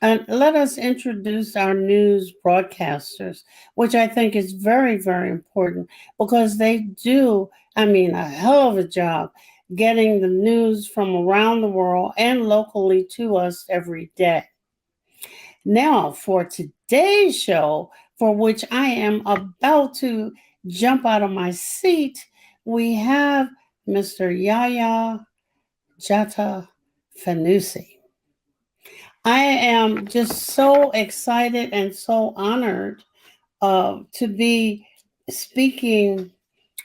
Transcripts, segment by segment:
And let us introduce our news broadcasters, which I think is very, very important because they do, I mean, a hell of a job getting the news from around the world and locally to us every day. Now, for today's show, for which I am about to jump out of my seat, we have Mr. Yaya Jata Fanusi. I am just so excited and so honored to be speaking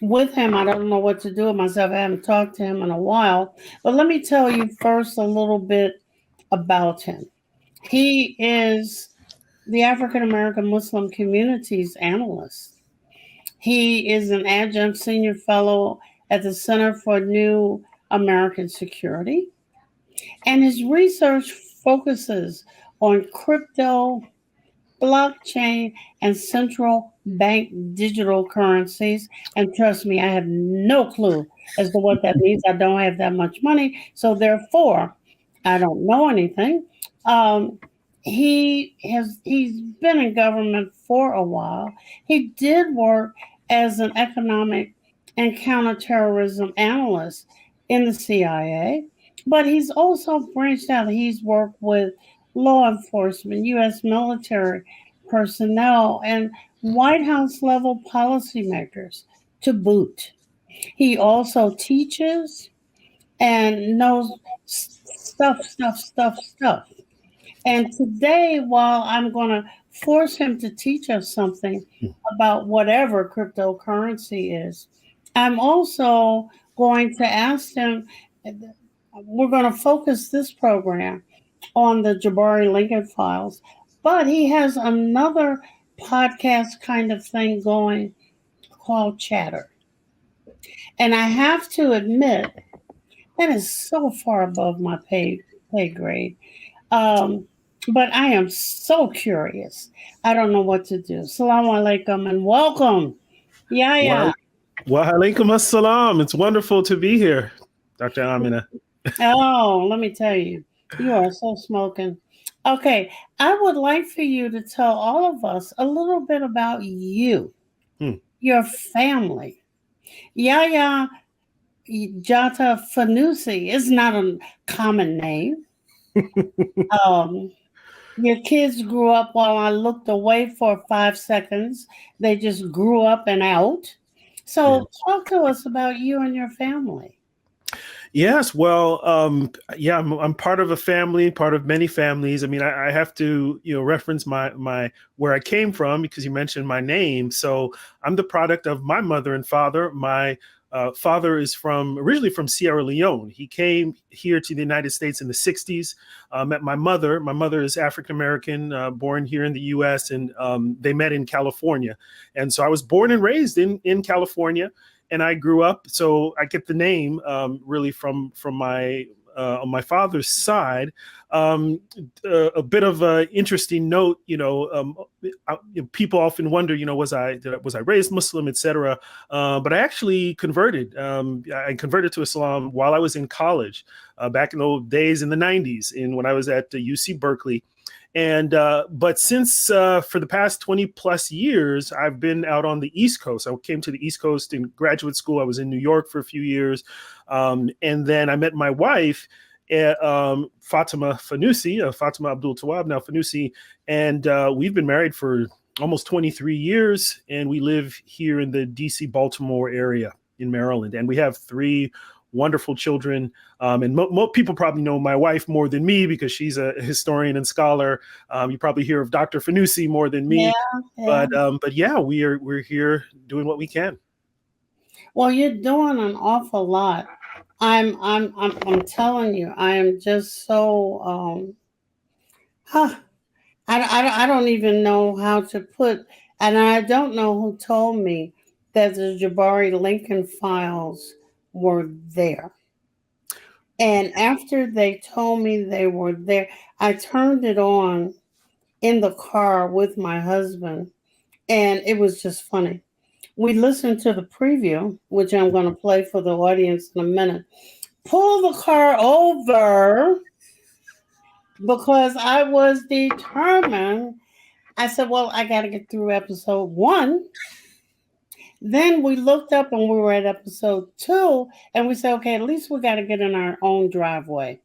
with him. I don't know what to do with myself. I haven't talked to him in a while. But let me tell you first a little bit about him. He is the African American Muslim Communities Analyst. He is an Adjunct Senior Fellow at the Center for New American Security. And his research focuses on crypto, blockchain, and central bank digital currencies. And trust me, I have no clue as to what that means. I don't have that much money. So therefore, I don't know anything. Um, he's been in government for a while. He did work as an economic and counterterrorism analyst in the CIA, but he's also branched out. He's worked with law enforcement, U.S. military personnel, and White House level policymakers to boot. He also teaches and knows stuff. And today, while I'm going to force him to teach us something about whatever cryptocurrency is, I'm also going to ask him. We're going to focus this program on the Jabbari Lincoln Files, but he has another podcast kind of thing going called Chatter. And I have to admit, that is so far above my pay grade. Um, but I am so curious. I don't know what to do. Salaam alaikum and welcome. Yeah, Wa yeah. wa alaikum assalam. It's wonderful to be here, Dr. Amina. Oh, let me tell you, you are so smoking. Okay, I would like for you to tell all of us a little bit about you, Hmm. your family. Yaya Jata Fanusi is not a common name. Um, your kids grew up while I looked away for 5 seconds. They just grew up and out. Yeah. So, talk to us about you and your family. Yes. Well, yeah, I'm part of a family, part of many families. I mean, I have to, reference my where I came from because you mentioned my name. So I'm the product of my mother and father. My father is originally from Sierra Leone. He came here to the United States in the 60s. Met my mother. My mother is African American, born here in the U.S., and they met in California. And so I was born and raised in California. And I grew up, so I get the name really from my on my father's side. A bit of an interesting note, people often wonder, was I raised Muslim, etc. But I actually converted. I converted to Islam while I was in college, back in the old days in the 90s, when I was at UC Berkeley. And but since for the past 20 plus years, I've been out on the East Coast. I came to the East Coast in graduate school. I was in New York for a few years. And then I met my wife, Fatima Fanusi, Fatima Abdul Tawab, now Fanusi. And we've been married for almost 23 years. And we live here in the DC, Baltimore area in Maryland. And we have three wonderful children. And people probably know my wife more than me because she's a historian and scholar. You probably hear of Dr. Fanusi more than Yeah, me. yeah. But yeah, we're here doing what we can. Well, you're doing an awful lot. I'm telling you, I am just so huh, I don't even know how to put, and I don't know who told me that the Jabari Lincoln files were there. And after they told me they were there, I turned it on in the car with my husband, and it was just funny. We listened to the preview, which I'm going to play for the audience in a minute. Pull the car over, because I was determined. I said, well, I got to get through episode 1. Then we looked up and we were at episode 2, and we said, okay, at least we got to get in our own driveway,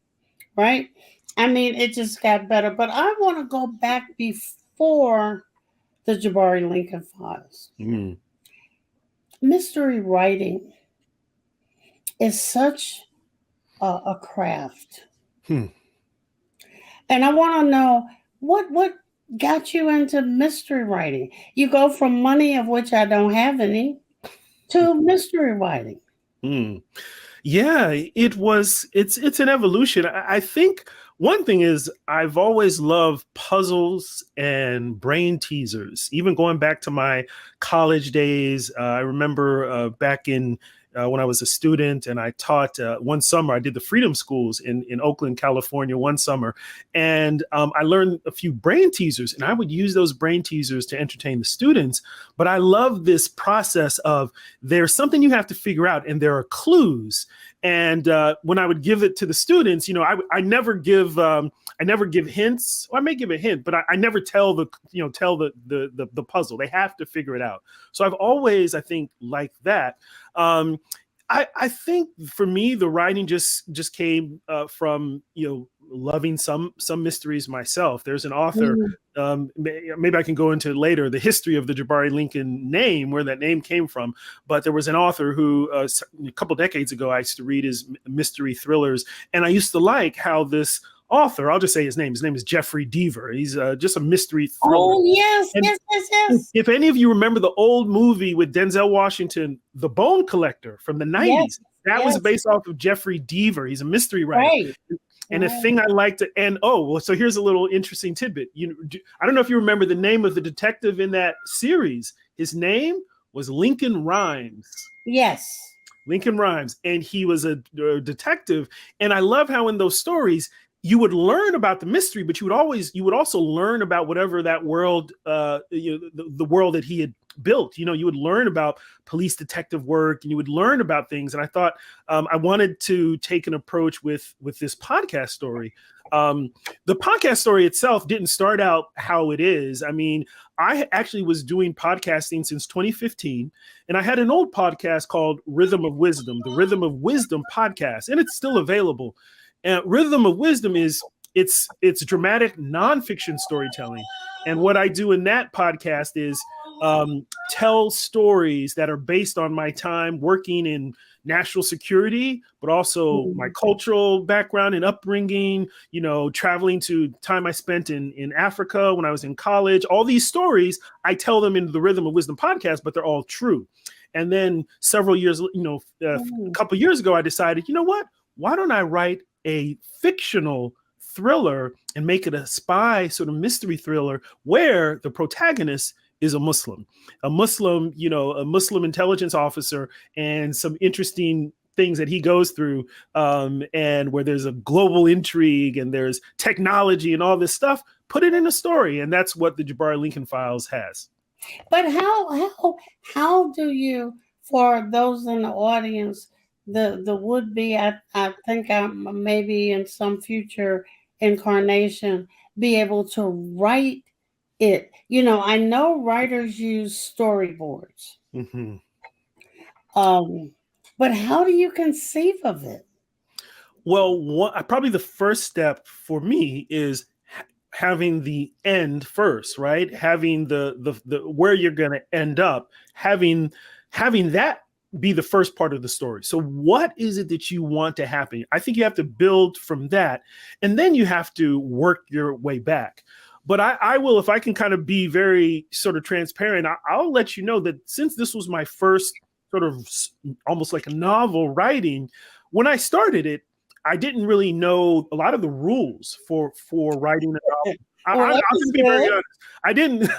right? I mean, it just got better. But I want to go back before the Jabbari Lincoln Files. Mm. Mystery writing is such a craft. Hmm. And I want to know what got you into mystery writing. You go from money, of which I don't have any, to mystery writing. Mm. Yeah, it's an evolution. I think one thing is I've always loved puzzles and brain teasers. Even going back to my college days, I remember back in when I was a student and I taught one summer, I did the Freedom Schools in Oakland, California, one summer. And I learned a few brain teasers, and I would use those brain teasers to entertain the students. But I love this process of there's something you have to figure out, and there are clues. And when I would give it to the students, I never give hints. Well, I may give a hint, but I never tell the puzzle. They have to figure it out. So I've always, I think, liked that. I think for me, the writing just came from loving some mysteries myself. There's an author. Maybe I can go into later the history of the Jabbari Lincoln name, where that name came from. But there was an author who a couple decades ago I used to read his mystery thrillers, and I used to like how this author, I'll just say his name is Jeffrey Deaver. He's just a mystery thriller. Oh, yes, and yes. If any of you remember the old movie with Denzel Washington, The Bone Collector from the 90s, that was based off of Jeffrey Deaver. He's a mystery writer. Right. And a thing I like to, so here's a little interesting tidbit. I don't know if you remember the name of the detective in that series. His name was Lincoln Rhymes. Yes. Lincoln Rhymes. And he was a detective. And I love how in those stories, you would learn about the mystery, but you would also learn about whatever that world, the world that he had built. You would learn about police detective work, and you would learn about things. And I thought I wanted to take an approach with this podcast story. The podcast story itself didn't start out how it is. I mean, I actually was doing podcasting since 2015, and I had an old podcast called Rhythm of Wisdom, the Rhythm of Wisdom podcast, and it's still available. And Rhythm of Wisdom it's dramatic nonfiction storytelling. And what I do in that podcast is tell stories that are based on my time working in national security, but also my cultural background and upbringing, traveling to time I spent in Africa when I was in college. All these stories, I tell them in the Rhythm of Wisdom podcast, but they're all true. And then several years, a couple years ago, I decided, what? Why don't I write a fictional thriller and make it a spy sort of mystery thriller where the protagonist is a Muslim intelligence officer, and some interesting things that he goes through, and where there's a global intrigue and there's technology and all this stuff, put it in a story. And that's what the Jabbari Lincoln Files has. But how do you, for those in the audience, the would-be, I think maybe in some future incarnation, be able to write it? I know writers use storyboards. Mm-hmm. But how do you conceive of it? Well, probably the first step for me is having the end first, right? Having the where you're going to end up, having that be the first part of the story. So what is it that you want to happen? I think you have to build from that, and then you have to work your way back. But I will, if I can kind of be very sort of transparent, I'll let you know that since this was my first sort of almost like a novel writing, when I started it, I didn't really know a lot of the rules for writing a novel. I'll just be very honest. I didn't.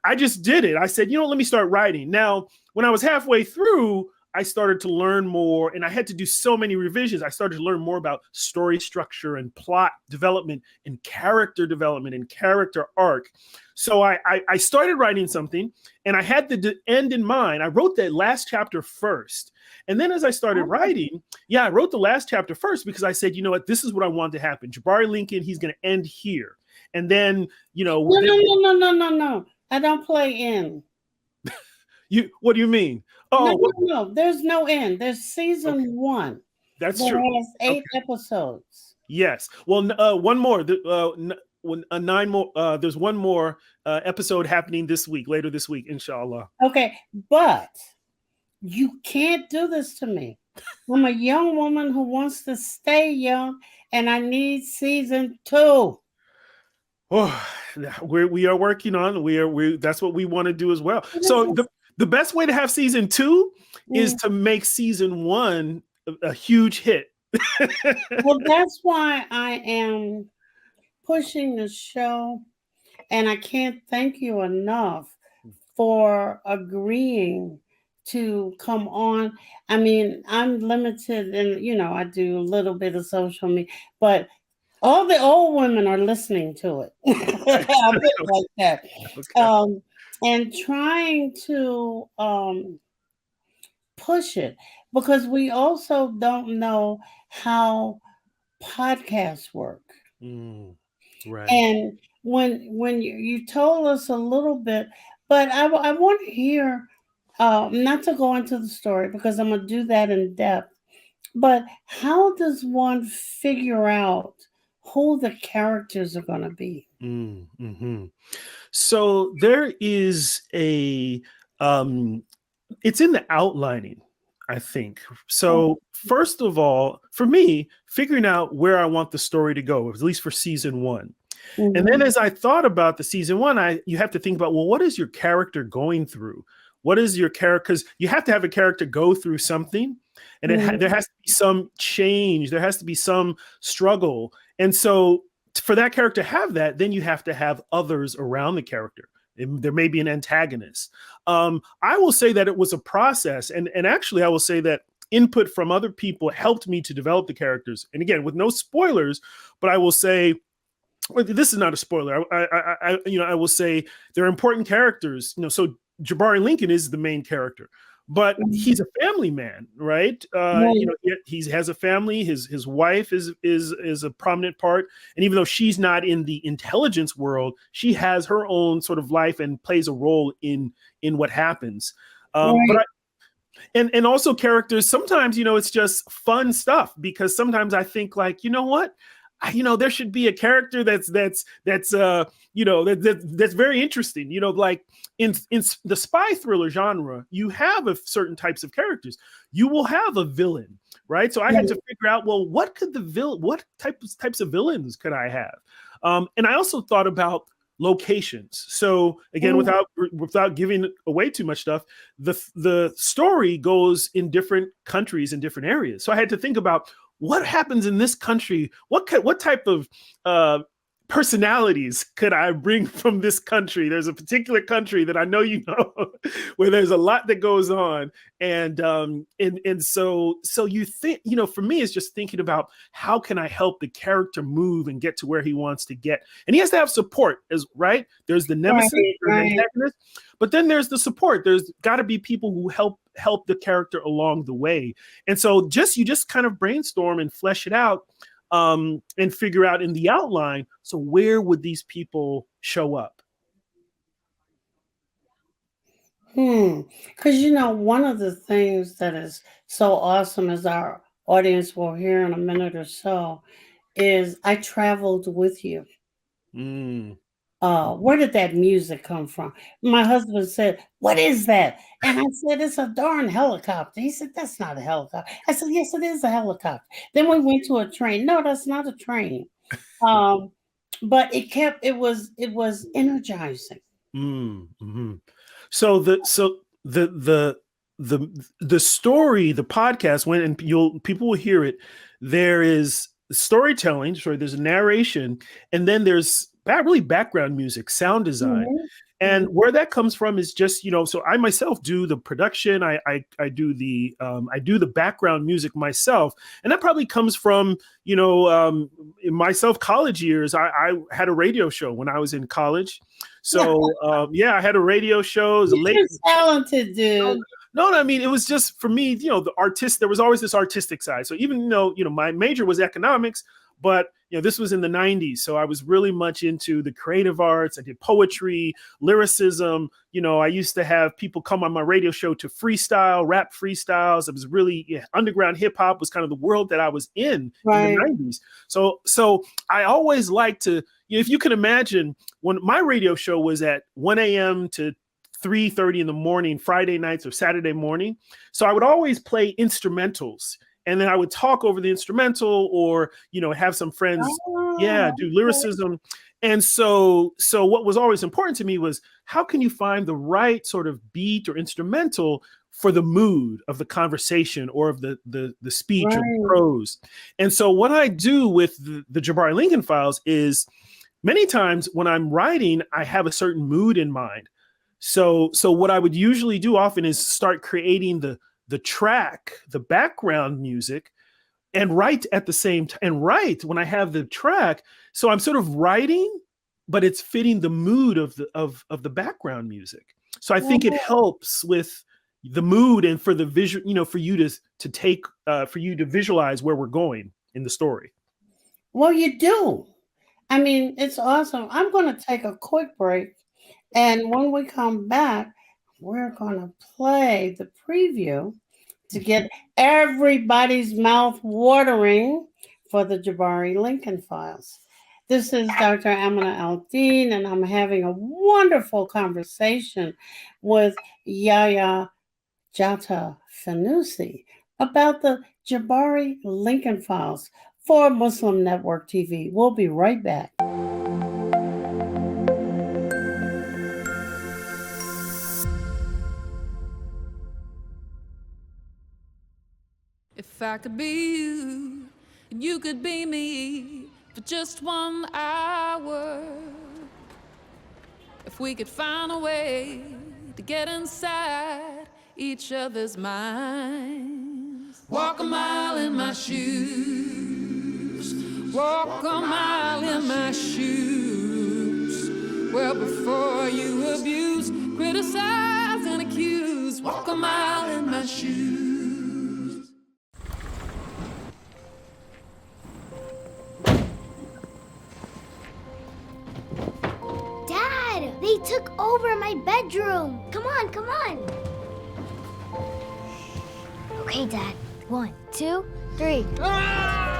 I just did it. I said, let me start writing. Now, when I was halfway through, I started to learn more, and I had to do so many revisions. I started to learn more about story structure and plot development and character arc. So I started writing something, and I had the end in mind. I wrote that last chapter first. And then as I started writing, I wrote the last chapter first because I said, you know what, this is what I want to happen. Jabbari Lincoln, he's going to end here. And then, No. I don't play in. What do you mean? Oh, no. There's no end. There's season 1. That's true. It has 8 episodes. Yes. Well, one more. 9 more. There's one more episode happening later this week, inshallah. Okay, but you can't do this to me. I'm a young woman who wants to stay young, and I need season 2. Oh, we are working on. That's what we want to do as well. So the best way to have season 2 is to make season 1 a huge hit. Well, that's why I am pushing the show, and I can't thank you enough for agreeing to come on. I mean, I'm limited, and I do a little bit of social media, but all the old women are listening to it. I'll put it like that. Okay. And trying to push it, because we also don't know how podcasts work. Right. And when you told us a little bit, but I want to hear, not to go into the story because I'm going to do that in depth, but how does one figure out who the characters are going to be? So there is it's in the outlining, I think. So first of all, for me, figuring out where I want the story to go, at least for season 1. And then as I thought about the season 1, you have to think about, well, what is your character going through? What is your character? Because you have to have a character go through something, and there has to be some change. There has to be some struggle. And so for that character to have that, then you have to have others around the character. There may be an antagonist. I will say that it was a process. And actually, I will say that input from other people helped me to develop the characters. And again, with no spoilers, but I will say, this is not a spoiler. I will say they're important characters. So Jabbari Lincoln is the main character, but he's a family man, right? He has a family. His wife is a prominent part, and even though she's not in the intelligence world, she has her own sort of life and plays a role in what happens. But and also characters. Sometimes it's just fun stuff, because sometimes I think like, you know what? There should be a character that's very interesting. Like in the spy thriller genre, you have certain types of characters. You will have a villain, right? So I had to figure out, well, what types of villains could I have? And I also thought about locations. So again, without giving away too much stuff, the story goes in different countries and different areas. So I had to think about, what happens in this country? What type of personalities could I bring from this country? There's a particular country that I know where there's a lot that goes on, and so you think, for me, it's just thinking about how can I help the character move and get to where he wants to get, and he has to have support, right? There's the nemesis, the antagonist, but then there's the support. There's got to be people who help the character along the way, and so you just kind of brainstorm and flesh it out. And figure out in the outline, so where would these people show up? Because one of the things that is so awesome, as our audience will hear in a minute or so, is I traveled with you. Where did that music come from? My husband said, "What is that?" And I said, "It's a darn helicopter." He said, "That's not a helicopter." I said, "Yes, it is a helicopter." Then we went to a train. No, that's not a train. But it was energizing. So the story, the podcast, and people will hear it. There is storytelling. Sorry, there's a narration, and then there's really background music, sound design. And where that comes from is just, so I myself do the production. I do the background music myself. And that probably comes from, in myself college years. I had a radio show when I was in college. So I had a radio show. It was You're talented, dude. No, I mean, it was just for me, there was always this artistic side. So even though, my major was economics, but this was in the 90s. So I was really much into the creative arts. I did poetry, lyricism. I used to have people come on my radio show to freestyle, rap freestyles. It was really underground hip hop was kind of the world that I was in the 90s. So I always liked to, if you can imagine, when my radio show was at 1 a.m. to 3:30 in the morning, Friday nights or Saturday morning. So I would always play instrumentals. And then I would talk over the instrumental or, have some friends, do lyricism. And so what was always important to me was how can you find the right sort of beat or instrumental for the mood of the conversation or of the speech or the prose. And so what I do with the Jabbari Lincoln Files is many times when I'm writing, I have a certain mood in mind. So what I would usually do often is start creating the track, the background music, and write at the same time. And write when I have the track. So I'm sort of writing, but it's fitting the mood of the background music. So I think it helps with the mood and for the visual, for you to take, for you to visualize where we're going in the story. Well, you do. I mean, it's awesome. I'm going to take a quick break. And when we come back, we're going to play the preview to get everybody's mouth watering for the Jabbari Lincoln Files. This is Dr. Aminah Al-Deen, and I'm having a wonderful conversation with Yaya J Fanusie about the Jabbari Lincoln Files for Muslim Network TV. We'll be right back. If I could be you, and you could be me for just 1 hour. If we could find a way to get inside each other's minds. Walk a mile in my shoes. Walk a mile in my shoes. Well, before you abuse, criticize, and accuse. Walk a mile in my shoes. They took over my bedroom. Come on, come on. Okay, Dad. 1, 2, 3. Dad!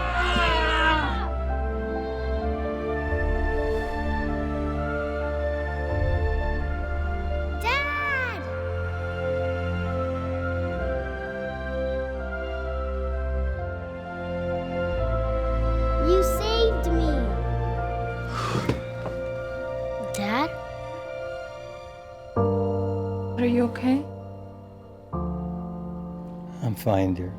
You saved me. Dad? Are you okay? I'm fine, dear.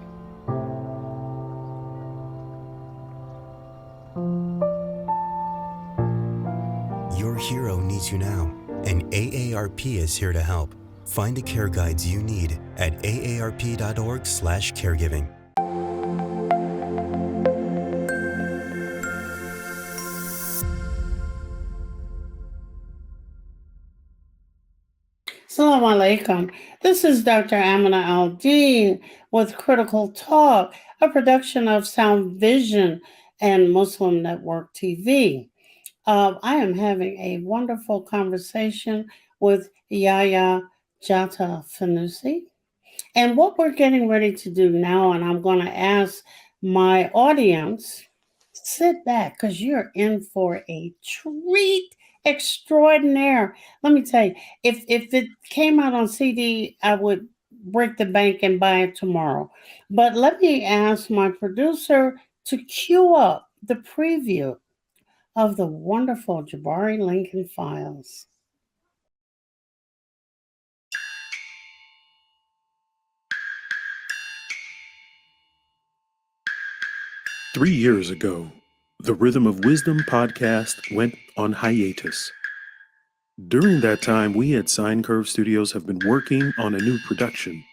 Your hero needs you now, and AARP is here to help. Find the care guides you need at aarp.org/caregiving. Assalamu alaikum. This is Dr. Aminah Al-Deen with Critical Talk, a production of Sound Vision and Muslim Network TV. I am having a wonderful conversation with Yaya J Fanusie. And what we're getting ready to do now, and I'm going to ask my audience, sit back because you're in for a treat extraordinaire. Let me tell you, if it came out on CD, I would break the bank and buy it tomorrow. But let me ask my producer to cue up the preview of the wonderful Jabbari Lincoln Files. Three years ago, the Rhythm of Wisdom podcast went on hiatus. During that time, we at Sine Curve Studios have been working on a new production,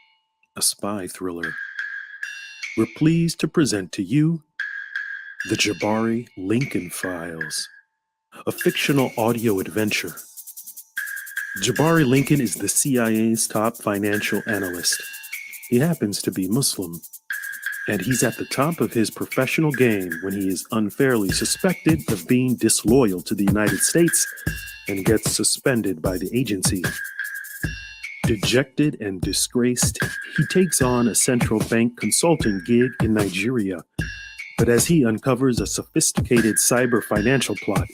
a spy thriller. We're pleased to present to you the Jabbari Lincoln Files, a fictional audio adventure. Jabbari Lincoln is the CIA's top financial analyst. He happens to be Muslim, and he's at the top of his professional game when he is unfairly suspected of being disloyal to the United States and gets suspended by the agency. Dejected and disgraced, he takes on a central bank consulting gig in Nigeria. But as he uncovers a sophisticated cyber financial plot,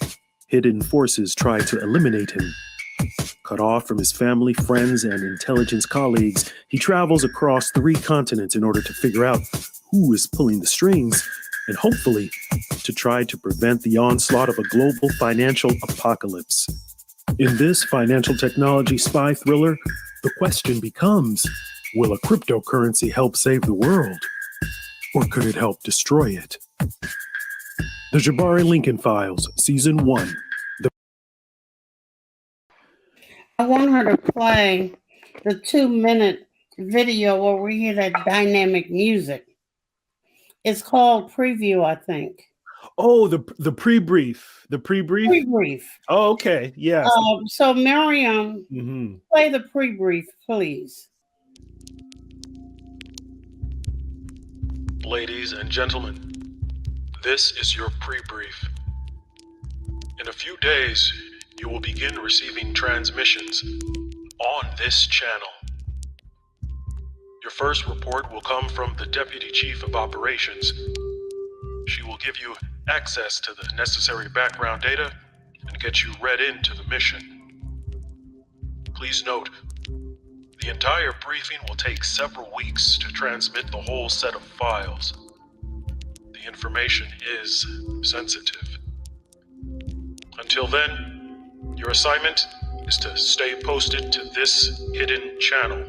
hidden forces try to eliminate him. Cut off from his family, friends, and intelligence colleagues, he travels across 3 continents in order to figure out who is pulling the strings and hopefully to try to prevent the onslaught of a global financial apocalypse. In this financial technology spy thriller, the question becomes, will a cryptocurrency help save the world? Or could it help destroy it? The Jabbari Lincoln Files, Season 1. I want her to play the 2-minute video where we hear that dynamic music. It's called Preview, I think. Oh, the pre-brief. The pre-brief? Pre-brief. Oh, okay. Yes. So Miriam, play the pre-brief, please. Ladies and gentlemen, this is your pre-brief. In a few days, you will begin receiving transmissions on this channel. Your first report will come from the Deputy Chief of Operations. She will give you access to the necessary background data and get you read into the mission. Please note, the entire briefing will take several weeks to transmit the whole set of files. The information is sensitive. Until then, your assignment is to stay posted to this hidden channel.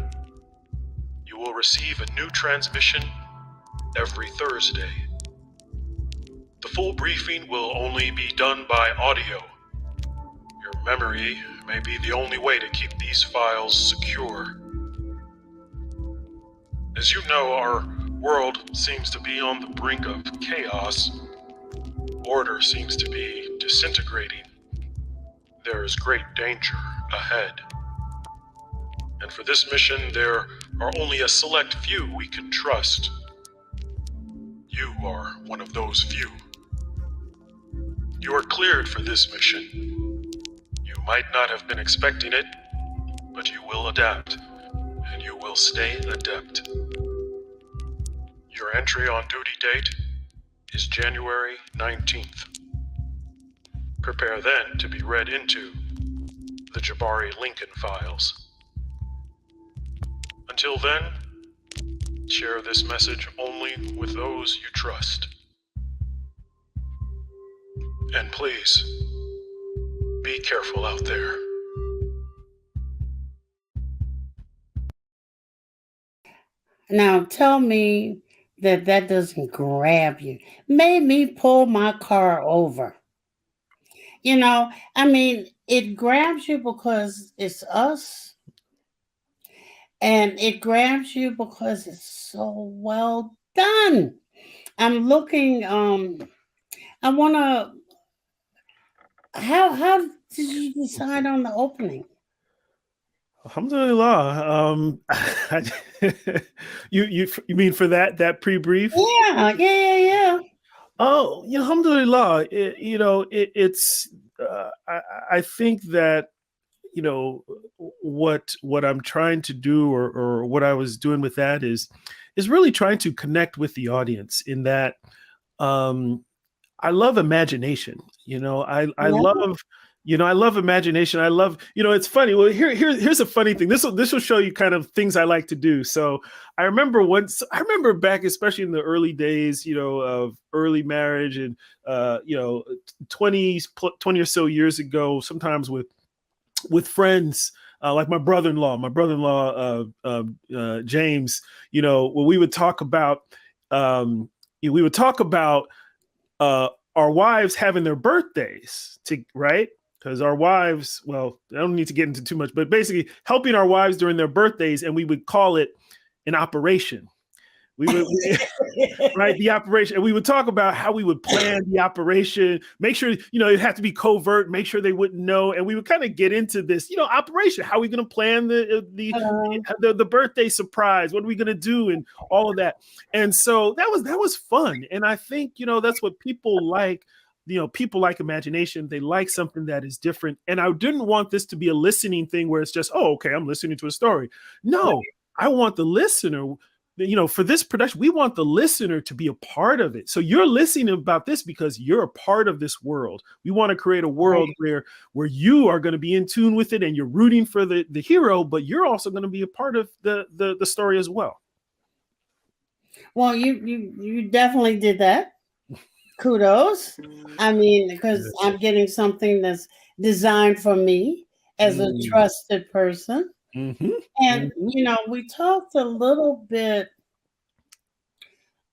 You will receive a new transmission every Thursday. The full briefing will only be done by audio. Your memory may be the only way to keep these files secure. As you know, our world seems to be on the brink of chaos. Order seems to be disintegrating. There is great danger ahead. And for this mission, there are only a select few we can trust. You are one of those few. You are cleared for this mission. You might not have been expecting it, but you will adapt, and you will stay adept. Your entry on duty date is January 19th. Prepare then to be read into the Jabbari Lincoln Files. Until then, share this message only with those you trust. And please, be careful out there. Now tell me that doesn't grab you. Made me pull my car over. You know, I mean, it grabs you because it's us. And it grabs you because it's so well done. I'm looking, I want to, how did you decide on the opening? Alhamdulillah. You mean for that pre-brief? Yeah. Oh, alhamdulillah. It's I think that what I'm trying to do or what I was doing with that is really trying to connect with the audience in that I love imagination. I love imagination. I love, it's funny. Well, here's a funny thing. This will show you kind of things I like to do. So I remember back, especially in the early days, of early marriage and 20 or so years ago, sometimes with friends, like my brother-in-law, James, when we would talk about, our wives having their birthdays, right? because our wives, well, I don't need to get into too much, but basically helping our wives during their birthdays, and we would call it an operation. We would, right, the operation. And we would talk about how we would plan the operation, make sure, it had to be covert, make sure they wouldn't know. And we would kind of get into this, operation. How are we going to plan the birthday surprise? What are we going to do? And all of that. And so that was fun. And I think, that's what people like. People like imagination. They like something that is different. And I didn't want this to be a listening thing where it's just, oh, okay, I'm listening to a story. No, I want the listener, for this production, we want the listener to be a part of it. So you're listening about this because you're a part of this world. We want to create a world where you are going to be in tune with it and you're rooting for the hero, but you're also going to be a part of the story as well. Well, you definitely did that. Kudos. I mean, because I'm getting something that's designed for me as a trusted person. Mm-hmm. And, we talked a little bit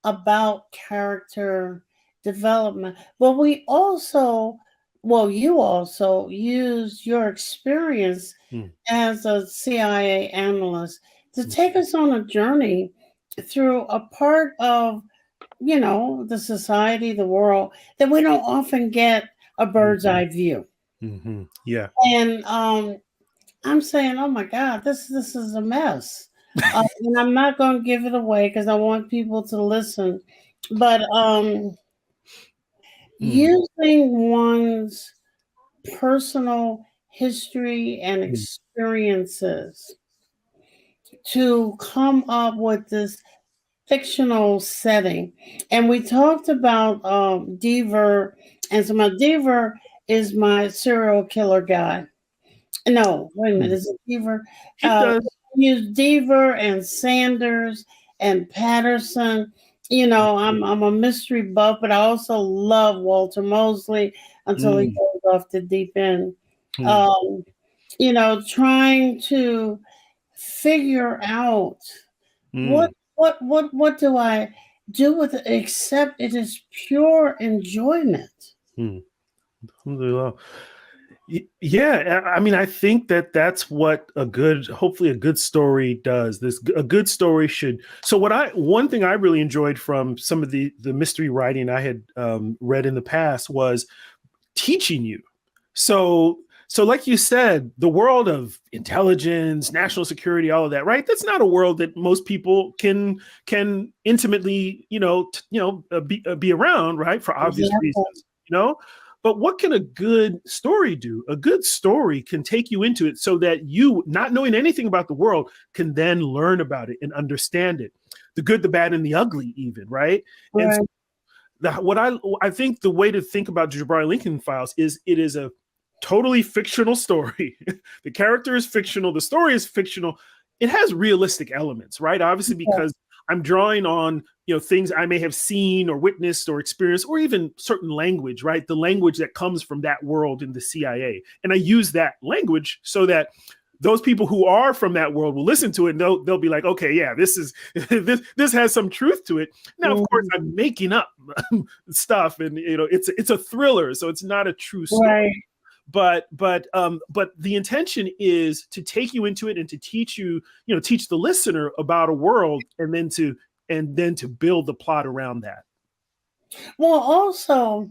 about character development, but you also used your experience as a CIA analyst to take us on a journey through a part of, the society, the world, that we don't often get a bird's eye view. Mm-hmm. Yeah. And, I'm saying, oh my God, this is a mess. And I'm not going to give it away because I want people to listen. But using one's personal history and experiences to come up with this fictional setting. And we talked about Deaver, and so my Deaver is my serial killer guy. No, wait a minute. Is it Deaver? Use Deaver and Sanders and Patterson. I'm a mystery buff, but I also love Walter Mosley until he goes off the deep end. Trying to figure out what do I do with it, except it is pure enjoyment. Yeah, I mean, I think that's what hopefully a good story does. A good story should. So one thing I really enjoyed from some of the mystery writing I had read in the past was teaching you. So like you said, the world of intelligence, national security, all of that, right? That's not a world that most people can intimately, be around, right? For obvious reasons, But what can a good story do? A good story can take you into it so that you, not knowing anything about the world, can then learn about it and understand it. The good, the bad, and the ugly even, right? And so I think the way to think about Jabbari Lincoln Files is it is a totally fictional story. The character is fictional. The story is fictional. It has realistic elements, right? Obviously, because I'm drawing on, things I may have seen or witnessed or experienced, or even certain language, right? The language that comes from that world in the CIA. And I use that language so that those people who are from that world will listen to it and they'll be like, okay, yeah, this is this has some truth to it. Now, of course, I'm making up stuff, and it's a thriller, so it's not a true story. Right. But the intention is to take you into it and to teach you, teach the listener about a world, and then to build the plot around that. Well, also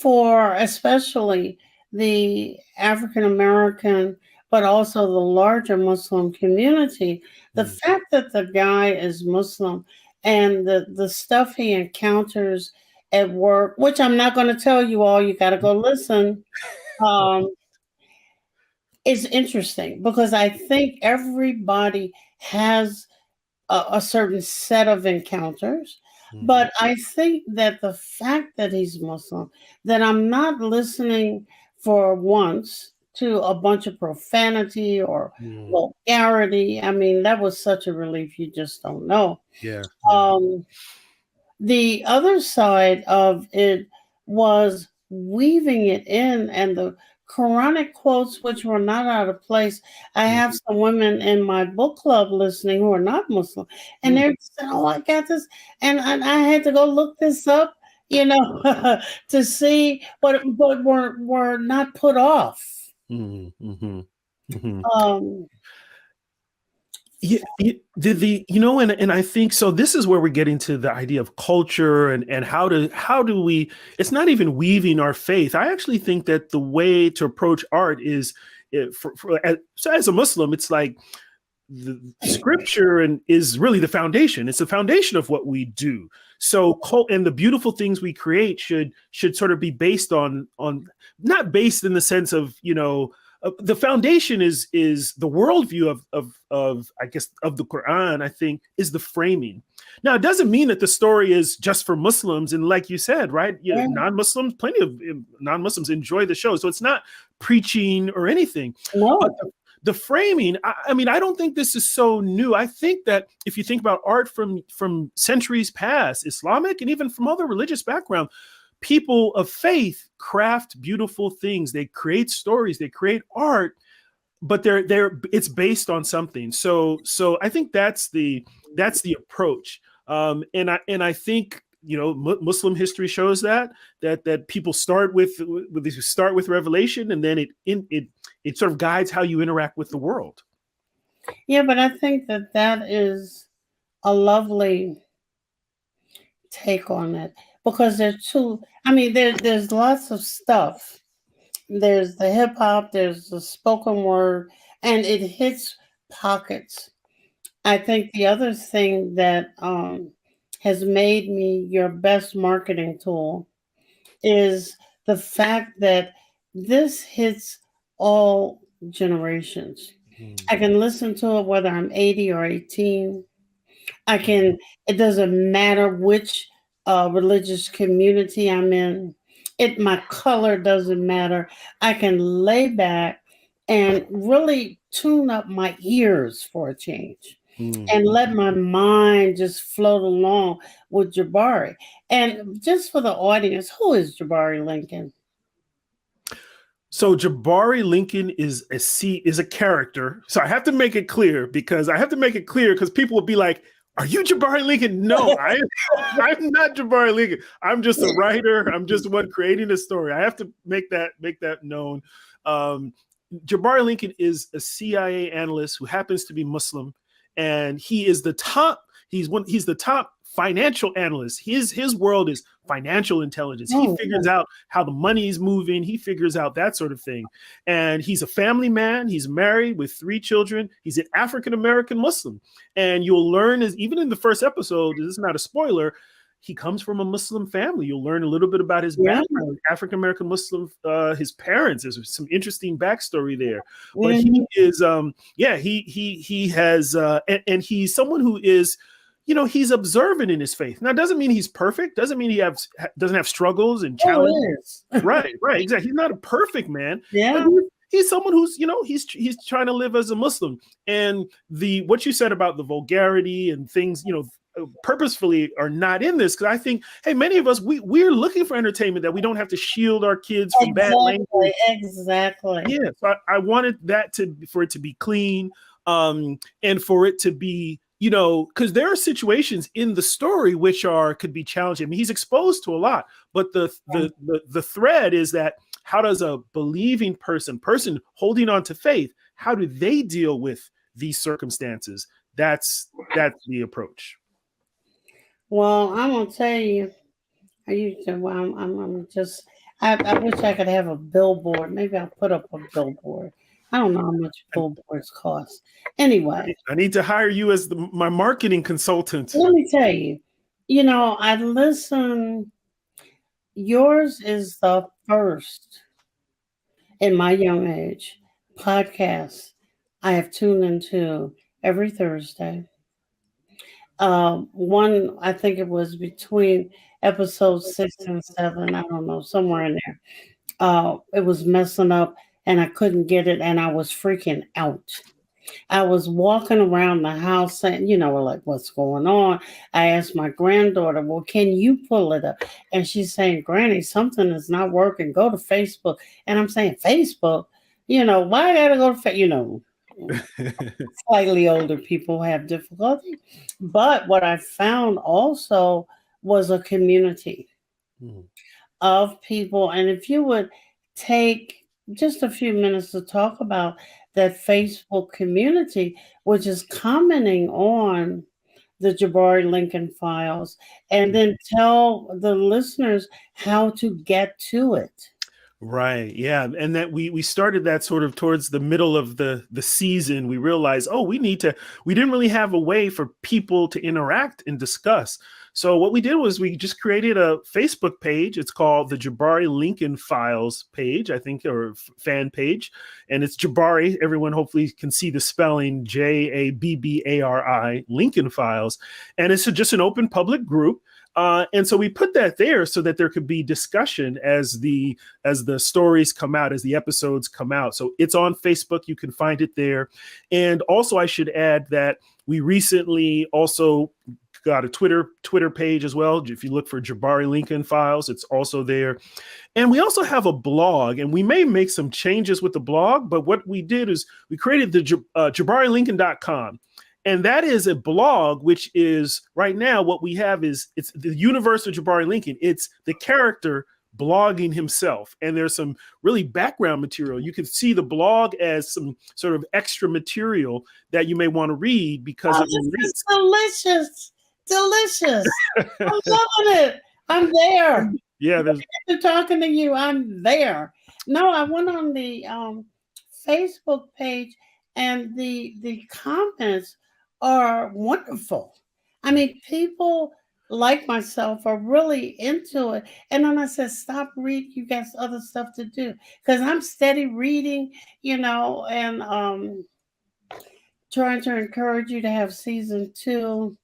for especially the African American, but also the larger Muslim community, the fact that the guy is Muslim and the stuff he encounters at work, which I'm not going to tell you all, you got to go listen. Is interesting because I think everybody has a certain set of encounters, but I think that the fact that he's Muslim, that I'm not listening for once to a bunch of profanity or vulgarity. I mean, that was such a relief. You just don't know. Yeah. The other side of it was weaving it in, and the Quranic quotes, which were not out of place. I have some women in my book club listening who are not Muslim, and they're saying, oh, I got this. And I had to go look this up, you know, to see, but we're not put off. Mm-hmm. Mm-hmm. Um, Yeah, and I think so. This is where we're getting to the idea of culture and how do we? It's not even weaving our faith. I actually think that the way to approach art is, so as a Muslim, it's like the scripture and is really the foundation. It's the foundation of what we do. So and the beautiful things we create should sort of be based on not based in the sense of the foundation is the worldview of I guess of the Quran. I think is the framing. Now it doesn't mean that the story is just for Muslims, and like you said, right? Yeah. Non-Muslims, plenty of non-Muslims enjoy the show, so it's not preaching or anything. no, But the framing, I mean, I don't think this is so new. I think that if you think about art from centuries past, Islamic and even from other religious background, people of faith craft beautiful things. They create stories, they create art, but it's based on something. So I think that's the approach. And I think Muslim history shows that people start with revelation, and then it sort of guides how you interact with the world. yeah, but I think that is a lovely take on it, because there's lots of stuff. There's the hip hop, there's the spoken word, and it hits pockets. I think the other thing that has made me your best marketing tool is the fact that this hits all generations. I can listen to it whether I'm 80 or 18. It doesn't matter which religious community I'm in. My color doesn't matter. I can lay back and really tune up my ears for a change and let my mind just float along with Jabbari. And just for the audience, who is Jabbari Lincoln? So Jabbari Lincoln is a character. So I have to make it clear because people will be like, "Are you Jabbari Lincoln?" No, I'm not Jabbari Lincoln. I'm just a writer. I'm just one creating a story. I have to make that known. Jabbari Lincoln is a CIA analyst who happens to be Muslim, and he is the top. He's the top financial analyst. His world is financial intelligence. He figures out how the money is moving. He figures out that sort of thing. And he's a family man. He's married with 3 children. He's an African-American Muslim. And you'll learn, even in the first episode, this is not a spoiler, he comes from a Muslim family. You'll learn a little bit about his background, African-American Muslim, his parents. There's some interesting backstory there. But he is, he has, and he's someone who is, he's observant in his faith. Now, it doesn't mean he's perfect. Doesn't mean he doesn't have struggles and challenges. Right, exactly. He's not a perfect man. Yeah. He's someone who's, he's trying to live as a Muslim. And what you said about the vulgarity and things, purposefully are not in this, because I think, hey, many of us, we're looking for entertainment that we don't have to shield our kids from bad language. Exactly. Yeah. So I wanted that for it to be clean, and for it to be, because there are situations in the story which could be challenging. I mean, he's exposed to a lot, but the thread is that how does a believing person holding on to faith, how do they deal with these circumstances? That's the approach. Well, I'm gonna tell you, I wish I could have a billboard. Maybe I'll put up a billboard. I don't know how much billboards cost. Anyway, I need to hire you as my marketing consultant. let me tell you, I listen. Yours is the first in my young age podcast I have tuned into every Thursday. One, I think it was between episodes 6 and 7. I don't know, somewhere in there. It was messing up and I couldn't get it, and I was freaking out. I was walking around the house saying, like, what's going on? I asked my granddaughter, well, can you pull it up? And she's saying, Granny, something is not working. Go to Facebook. And I'm saying, Facebook? Why I gotta go to Facebook? Slightly older people have difficulty. But what I found also was a community. Mm. of people. And if you would take just a few minutes to talk about that Facebook community, which is commenting on the Jabbari Lincoln Files, and then tell the listeners how to get to it. Right. Yeah. And that we started that sort of towards the middle of the season. We realized, oh, we didn't really have a way for people to interact and discuss. So what we did was we just created a Facebook page. It's called the Jabbari Lincoln Files page, I think, or fan page. And it's Jabbari. Everyone hopefully can see the spelling, Jabbari, Lincoln Files. And it's just an open public group. And so we put that there so that there could be discussion as the stories come out, as the episodes come out. So it's on Facebook. You can find it there. And also, I should add that we recently also got a Twitter page as well. If you look for Jabbari Lincoln Files, it's also there. And we also have a blog, and we may make some changes with the blog. But what we did is we created the JabbariLincoln.com. And that is a blog, which is right now what we have is it's the universe of Jabbari Lincoln. It's the character blogging himself. And there's some really background material. You can see the blog as some sort of extra material that you may want to read because it relates. Delicious. Delicious. I'm loving it. I'm there. Yeah. I'm talking to you. I'm there. No, I went on the Facebook page and the comments are wonderful. I mean, people like myself are really into it. And then I said, stop reading. You got other stuff to do. Because I'm steady reading, and trying to encourage you to have season 2.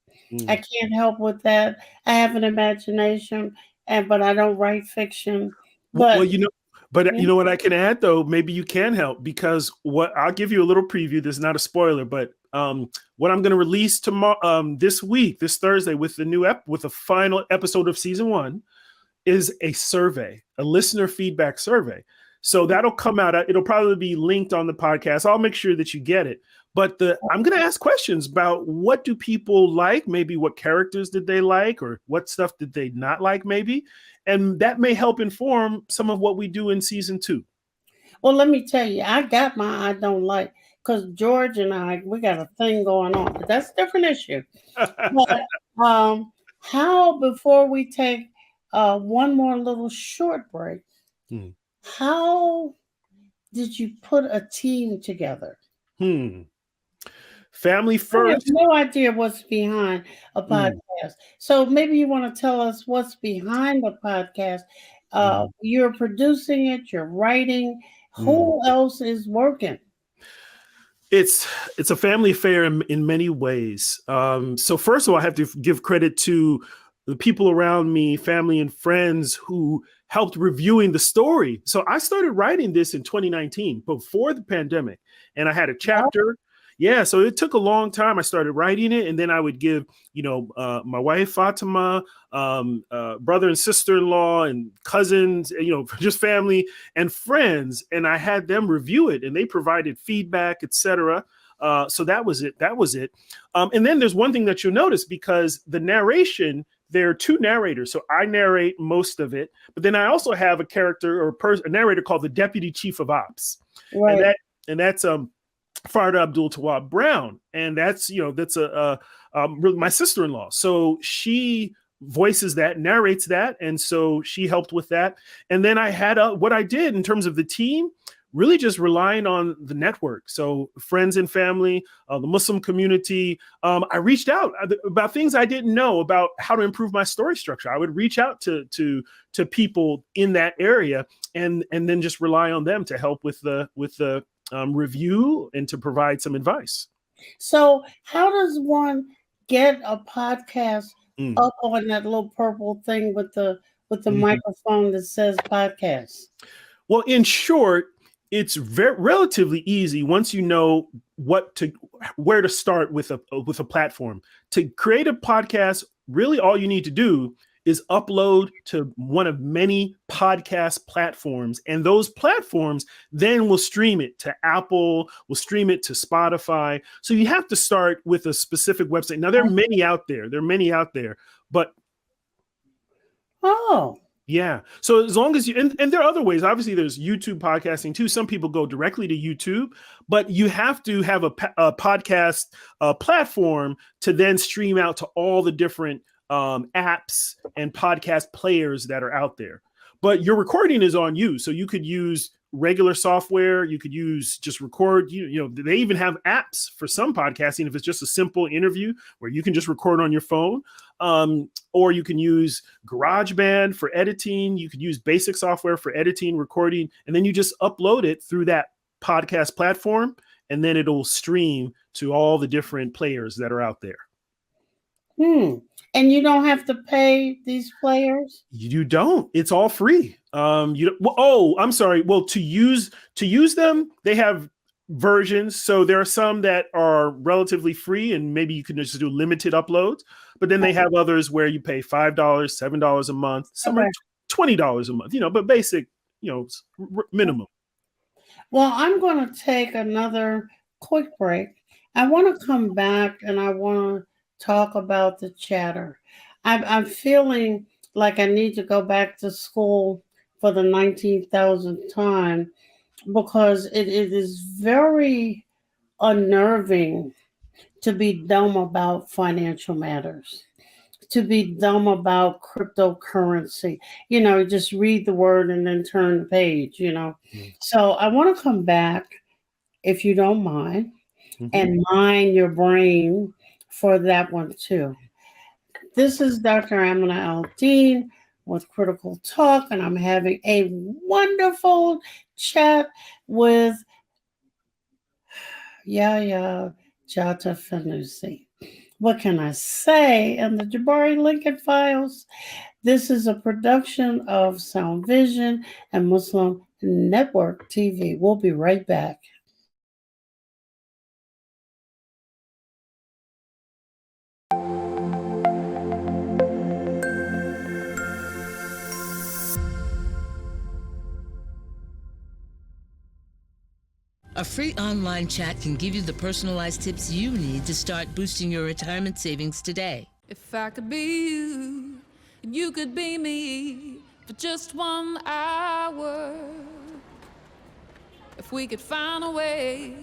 I can't help with that. I have an imagination, but I don't write fiction. But you know what I can add though, maybe you can help, because I'll give you a little preview. This is not a spoiler, but what I'm going to release tomorrow, this Thursday, with the final episode of season 1, is a survey, a listener feedback survey. So that'll come out. It'll probably be linked on the podcast. I'll make sure that you get it. But I'm going to ask questions about what do people like, maybe what characters did they like, or what stuff did they not like, maybe. And that may help inform some of what we do in season 2. Well, let me tell you, I got my I don't like, because George and we got a thing going on, but that's a different issue. But how, before we take one more little short break, how did you put a team together? Family first. I have no idea what's behind a podcast. So maybe you want to tell us what's behind the podcast. You're producing it, you're writing. Who else is working? It's a family affair in many ways. So first of all, I have to give credit to the people around me, family and friends who helped reviewing the story. So I started writing this in 2019, before the pandemic, and I had a chapter. Yeah, so it took a long time. I started writing it, and then I would give, my wife Fatima, brother and sister-in-law, and cousins, just family and friends, and I had them review it, and they provided feedback, etc. So that was it. And then there's one thing that you'll notice, because the narration, there are 2 narrators. So I narrate most of it, but then I also have a character or a narrator called the Deputy Chief of Ops, right. and that's Farda Abdul Tawab Brown, and that's my sister-in-law. So she voices that, narrates that, and so she helped with that. And then I had what I did in terms of the team, really just relying on the network. So friends and family, the Muslim community. I reached out about things I didn't know about how to improve my story structure. I would reach out to people in that area, and then just rely on them to help with the review and to provide some advice. So how does one get a podcast up on that little purple thing with the microphone that says podcast? Well, in short, it's relatively easy once you know where to start with a platform. To create a podcast, really all you need to do is upload to one of many podcast platforms, and those platforms then will stream it to Apple, will stream it to Spotify. So you have to start with a specific website. Now, there are many out there. But Yeah. So as long as you, and there are other ways, obviously there's YouTube podcasting too. Some people go directly to YouTube, but you have to have a podcast platform to then stream out to all the different apps and podcast players that are out there. But your recording is on you. So you could use regular software. You could use just record, you know, they even have apps for some podcasting. If it's just a simple interview where you can just record on your phone, or you can use GarageBand for editing. You could use basic software for editing, recording, and then you just upload it through that podcast platform, and then it'll stream to all the different players that are out there. And you don't have to pay these players? You don't. It's all free. I'm sorry. Well, to use them, they have versions. So there are some that are relatively free, and maybe you can just do limited uploads. But then they have others where you pay $5, $7 a month, some are $20 a month. You know, but basic, you know, minimum. Well, I'm going to take another quick break. I want to come back and I want to talk about the chatter. I'm feeling like I need to go back to school for the 19,000th time, because it is very unnerving to be dumb about financial matters, to be dumb about cryptocurrency. You know, just read the word and then turn the page, you know. So I want to come back, if you don't mind, and mine your brain for that one too. This is Dr. Aminah Al-Deen with Critical Talk, and I'm having a wonderful chat with Yaya J. Fanusie. What can I say? And the Jabbari Lincoln Files. This is a production of Sound Vision and Muslim Network TV. We'll be right back. A free online chat can give you the personalized tips you need to start boosting your retirement savings today. If I could be you, and you could be me for just 1 hour. If we could find a way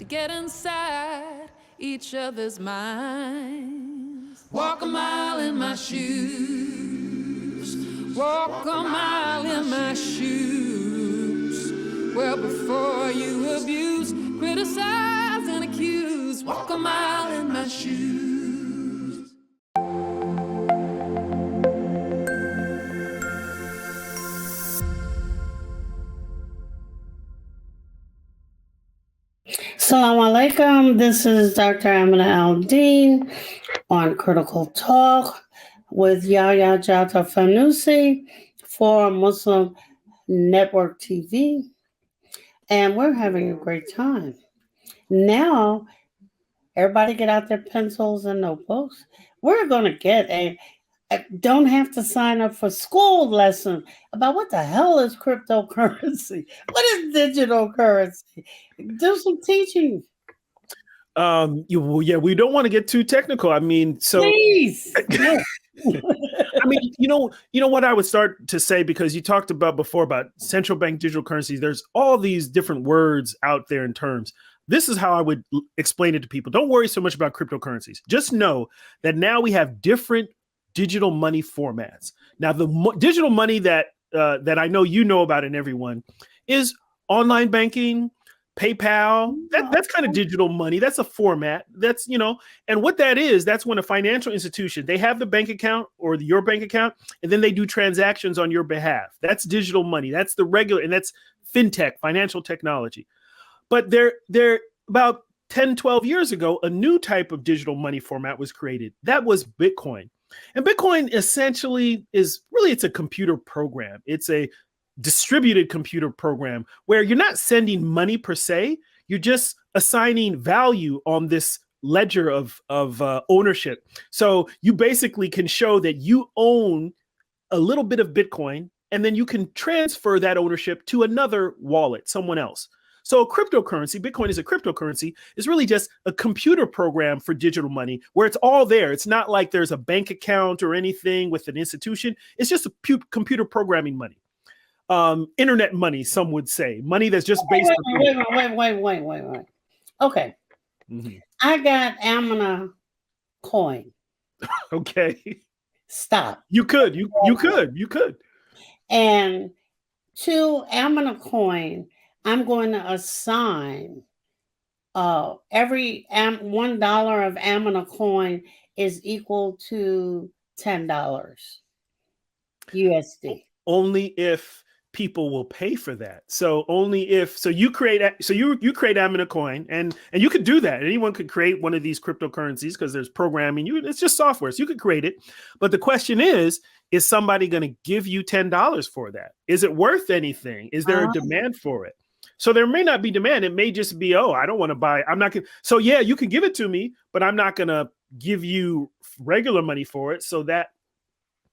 to get inside each other's minds. Walk a mile in my shoes. Walk a mile in my shoes. Well, before you abuse, criticize, and accuse, walk a mile in my shoes. Assalamu alaikum. This is Dr. Aminah Al-Deen on Critical Talk with Yaya J. Fanusie for Muslim Network TV. And we're having a great time. Now, everybody get out their pencils and notebooks. We're going to get a don't have to sign up for school lesson about what the hell is cryptocurrency? What is digital currency? Do some teaching. We don't want to get too technical. I mean, so Please. I mean, you know what I would start to say, because you talked about before about central bank digital currencies. There's all these different words out there in terms. This is how I would explain it to people. Don't worry so much about cryptocurrencies. Just know that now we have different digital money formats. Now, the digital money that I know you know about, and everyone, is online banking, PayPal. That's kind of digital money. That's a format. That's, you know, and what that is, that's when a financial institution, they have the bank account or your bank account, and then they do transactions on your behalf. That's digital money. That's the regular, and that's fintech, financial technology. But there about 10, 12 years ago, a new type of digital money format was created. That was Bitcoin. And Bitcoin essentially it's a computer program. It's a distributed computer program where you're not sending money per se. You're just assigning value on this ledger of ownership. So you basically can show that you own a little bit of Bitcoin, and then you can transfer that ownership to another wallet, someone else. So cryptocurrency, Bitcoin is a cryptocurrency, is really just a computer program for digital money where it's all there. It's not like there's a bank account or anything with an institution. It's just a computer programming money. Internet money, some would say. Money that's just based Wait. Okay. Mhm. I got Aminah coin. Okay. Stop. You could. And to Aminah coin, I'm going to assign every $1 of Aminah coin is equal to $10 USD. Only if people will pay for that. So only if you create Aminah coin, and you could do that. Anyone could create one of these cryptocurrencies because there's programming. It's just software, so you could create it. But the question is somebody going to give you $10 for that? Is it worth anything? Is there a demand for it? So there may not be demand. It may just be, oh, I don't want to buy. I'm not going to. So yeah, you can give it to me, but I'm not going to give you regular money for it. So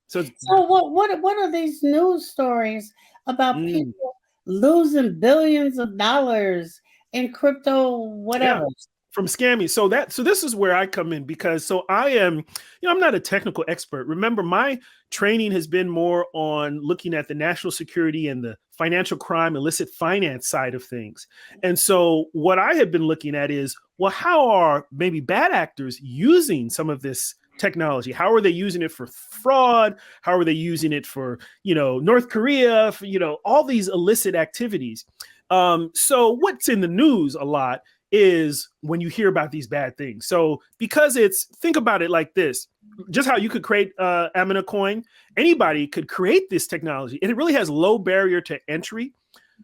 what are these news stories about people losing billions of dollars in crypto, whatever? Yeah, from scamming. So this is where I come in, because I am, I'm not a technical expert. Remember, my training has been more on looking at the national security and the financial crime, illicit finance side of things. And so what I have been looking at is, well, how are maybe bad actors using some of this technology? How are they using it for fraud? How are they using it for, North Korea, for, all these illicit activities? So what's in the news a lot is when you hear about these bad things. So because think about it like this, just how you could create Aminah coin, anybody could create this technology, and it really has low barrier to entry.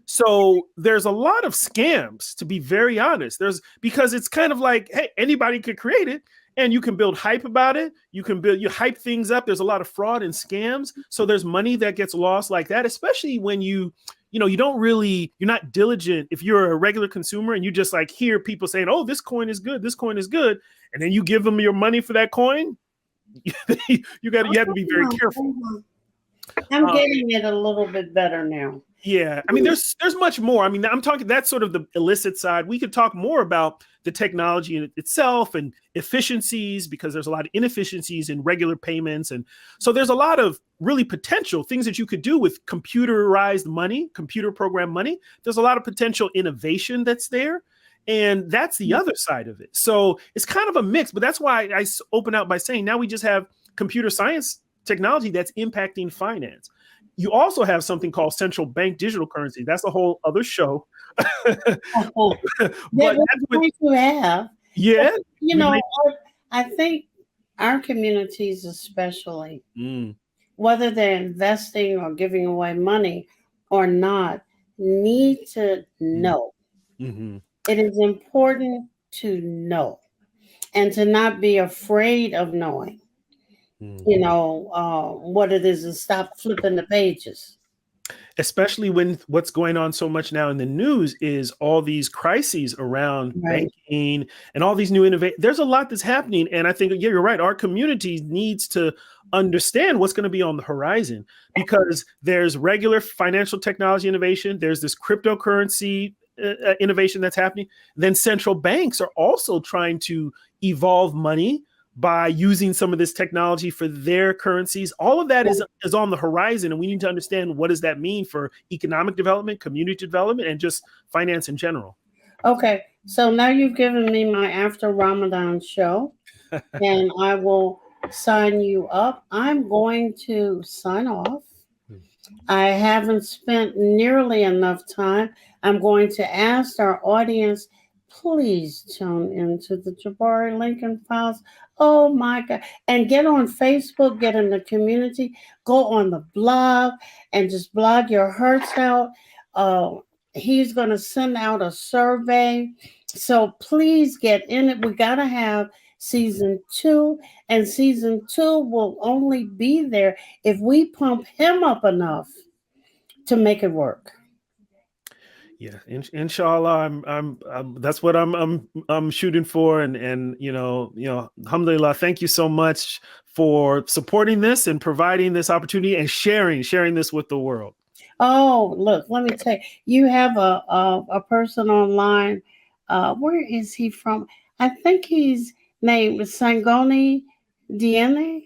So there's a lot of scams, to be very honest. Because it's kind of like, hey, anybody could create it, and you can build hype about it. You hype things up. There's a lot of fraud and scams. So there's money that gets lost like that, especially when you're not diligent. If you're a regular consumer and you just like hear people saying, oh, this coin is good, and then you give them your money for that coin, you have to be very careful. I'm getting it a little bit better now. Yeah, I mean, there's much more. I mean, I'm talking, that's sort of the illicit side. We could talk more about the technology in itself and efficiencies, because there's a lot of inefficiencies in regular payments. And so there's a lot of really potential things that you could do with computerized money, computer program money. There's a lot of potential innovation that's there. And that's the other side of it. So it's kind of a mix, but that's why I open out by saying now we just have computer science technology that's impacting finance. You also have something called central bank digital currency. That's a whole other show. I think our communities especially, whether they're investing or giving away money or not, need to know. Mm-hmm. It is important to know and to not be afraid of knowing. What it is, and stop flipping the pages. Especially when what's going on so much now in the news is all these crises around banking and all these new innovations. There's a lot that's happening. And I think, yeah, you're right. Our community needs to understand what's going to be on the horizon, because there's regular financial technology innovation. There's this cryptocurrency innovation that's happening. Then central banks are also trying to evolve money by using some of this technology for their currencies. All of that is on the horizon, and we need to understand, what does that mean for economic development, community development, and just finance in general. Okay, so now you've given me my after Ramadan show, and I will sign you up. I'm going to sign off. I haven't spent nearly enough time. I'm going to ask our audience, please tune into the Jabbari Lincoln Files. Oh my God. And get on Facebook, get in the community, go on the blog and just blog your hurts out. He's going to send out a survey. So please get in it. We got to have season 2, and season 2 will only be there if we pump him up enough to make it work. Yeah, inshallah, I'm that's what I'm shooting for, and alhamdulillah, thank you so much for supporting this and providing this opportunity and sharing this with the world. Oh, look, let me tell you, you have a person online. Where is he from? I think he's named Sangoni Diene.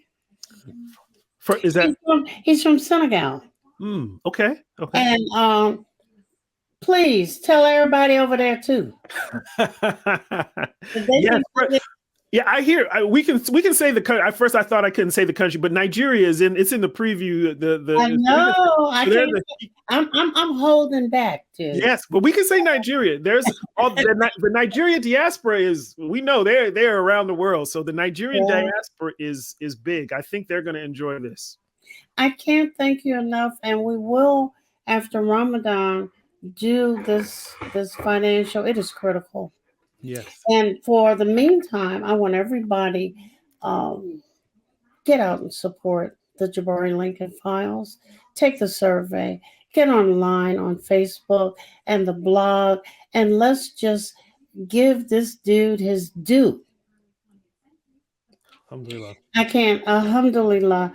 Is that He's from Senegal. okay? Okay. And please tell everybody over there too. Yes. Yeah, I hear. We can say the country. At first, I thought I couldn't say the country, but Nigeria is in. It's in the preview. I know. I can't. I'm holding back, dude. Yes, but we can say Nigeria. There's all the Nigeria diaspora is. We know they're around the world. So the Nigerian diaspora is big. I think they're going to enjoy this. I can't thank you enough, and we will after Ramadan do this financial. It is critical. Yes. And for the meantime, I want everybody get out and support the Jabbari Lincoln Files. Take the survey. Get online on Facebook and the blog, and let's just give this dude his due. Alhamdulillah. Alhamdulillah.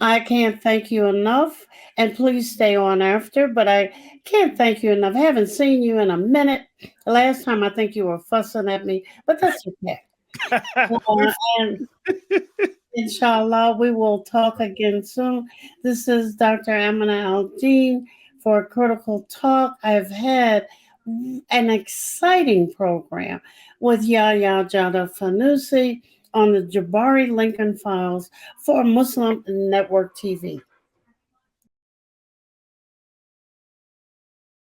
I can't thank you enough, and please stay on after, but I can't thank you enough. I haven't seen you in a minute. The last time I think you were fussing at me, but that's okay. And inshallah, we will talk again soon. This is Dr. Aminah Al-Deen for Critical Talk. I've had an exciting program with Yaya J Fanusie on the Jabbari Lincoln Files for Muslim Network TV.